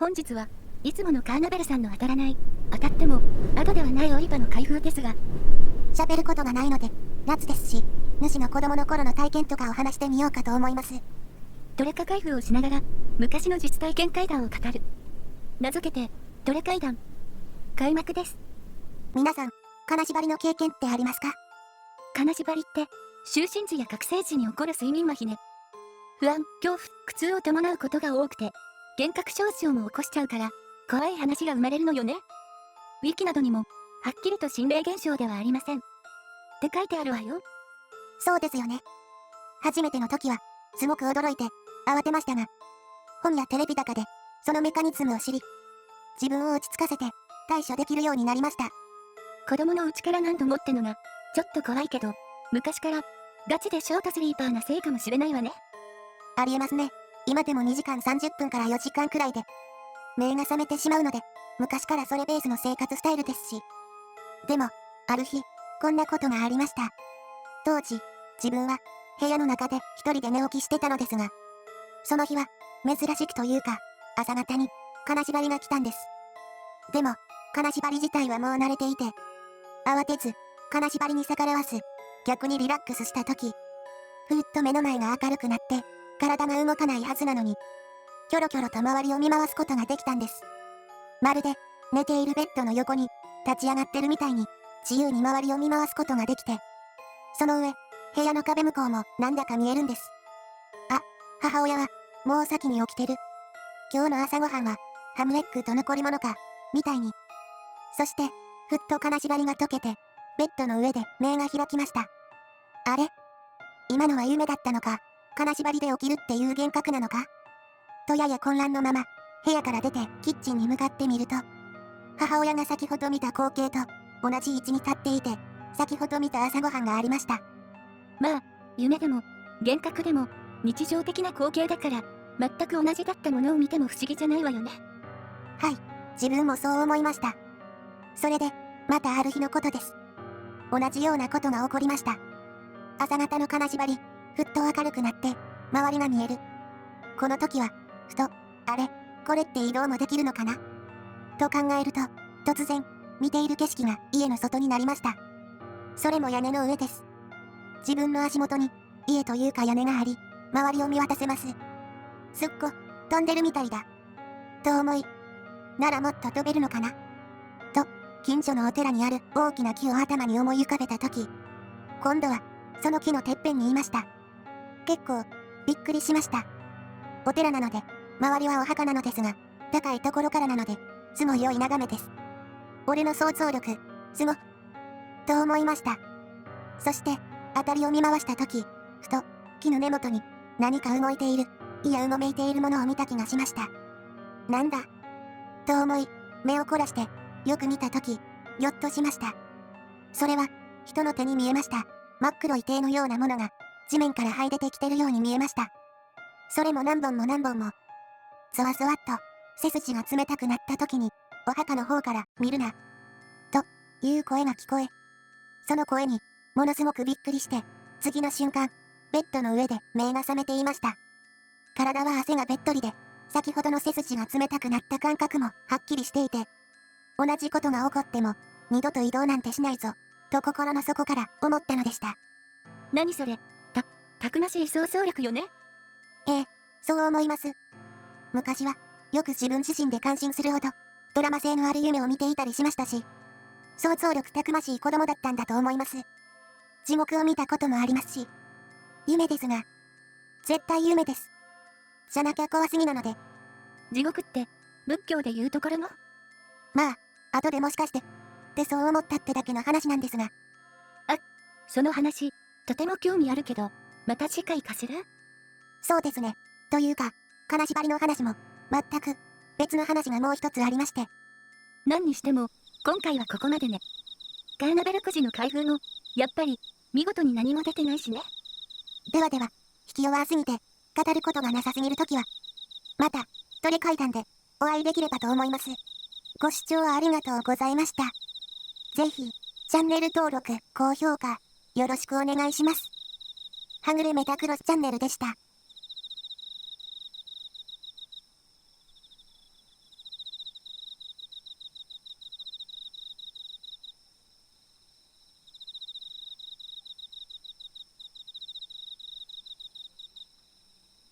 本日はいつものカーナベルさんの当たらない、当たっても後ではないオリパの開封ですが、喋ることがないので、夏ですし、主の子供の頃の体験とかを話してみようかと思います。トレカ開封をしながら昔の実体験怪談を語る。名付けてトレ怪談。開幕です。皆さん、金縛りの経験ってありますか？金縛りって就寝時や覚醒時に起こる睡眠麻痺ね。不安、恐怖、苦痛を伴うことが多くて、幻覚症状も起こしちゃうから怖い話が生まれるのよね。ウィキなどにもはっきりと心霊現象ではありませんって書いてあるわよ。そうですよね。初めての時はすごく驚いて慌てましたが、本やテレビ高でそのメカニズムを知り、自分を落ち着かせて対処できるようになりました。子供のうちから何度もってのがちょっと怖いけど、昔からガチでショートスリーパーなせいかもしれないわね。ありえますね。今でも2時間30分から4時間くらいで目が覚めてしまうので、昔からそれベースの生活スタイルですし。でも、ある日、こんなことがありました。当時、自分は部屋の中で一人で寝起きしてたのですが、その日は珍しくというか、朝方に金縛りが来たんです。でも、金縛り自体はもう慣れていて、慌てず金縛りに逆らわず、逆にリラックスした時、ふーっと目の前が明るくなって、体が動かないはずなのに、キョロキョロと周りを見回すことができたんです。まるで寝ているベッドの横に立ち上がってるみたいに自由に周りを見回すことができて、その上、部屋の壁向こうもなんだか見えるんです。あ、母親はもう先に起きてる。今日の朝ごはんはハムエッグと残り物か、みたいに。そして、ふっと金縛りが解けて、ベッドの上で目が開きました。あれ？今のは夢だったのか、金縛りで起きるっていう幻覚なのかとやや混乱のまま、部屋から出てキッチンに向かってみると、母親が先ほど見た光景と同じ位置に立っていて、先ほど見た朝ごはんがありました。まあ、夢でも幻覚でも日常的な光景だから、全く同じだったものを見ても不思議じゃないわよね。はい、自分もそう思いました。それで、またある日のことです。同じようなことが起こりました。朝方の金縛り、ふっと明るくなって、周りが見える。この時は、ふと、あれ、これって移動もできるのかなと考えると、突然、見ている景色が家の外になりました。それも屋根の上です。自分の足元に、家というか屋根があり、周りを見渡せます。すっご、飛んでるみたいだ。と思い、ならもっと飛べるのかなと、近所のお寺にある大きな木を頭に思い浮かべた時、今度は、その木のてっぺんにいました。結構、びっくりしました。お寺なので、周りはお墓なのですが、高いところからなので、すごい良い眺めです。俺の想像力、すご、と思いました。そして、辺りを見回したとき、ふと、木の根元に、何か動いている、いやうごめいているものを見た気がしました。なんだと思い、目を凝らして、よく見たとき、ぎょっとしました。それは、人の手に見えました。真っ黒い手のようなものが、地面から這い出てきてるように見えました。それも何本も何本も。そわそわっと、背筋が冷たくなった時に、お墓の方から見るな。という声が聞こえ、その声に、ものすごくびっくりして、次の瞬間、ベッドの上で目が覚めていました。体は汗がべっとりで、先ほどの背筋が冷たくなった感覚もはっきりしていて、同じことが起こっても、二度と移動なんてしないぞ、と心の底から思ったのでした。何それ、たくましい想像力よね。ええ、そう思います。昔は、よく自分自身で感心するほど、ドラマ性のある夢を見ていたりしましたし、想像力たくましい子供だったんだと思います。地獄を見たこともありますし、夢ですが、絶対夢です。じゃなきゃ怖すぎなので。地獄って、仏教で言うところの？まあ、後でもしかして、ってそう思ったってだけの話なんですが。あ、その話、とても興味あるけど、また次回かしら？そうですね。というか、金縛りの話も、全く、別の話がもう一つありまして。何にしても、今回はここまでね。カーナベルくじの開封も、やっぱり、見事に何も出てないしね。ではでは、引き弱すぎて、語ることがなさすぎるときは、また、トレ怪談で、お会いできればと思います。ご視聴ありがとうございました。ぜひ、チャンネル登録、高評価、よろしくお願いします。はぐれメタクロスチャンネルでした。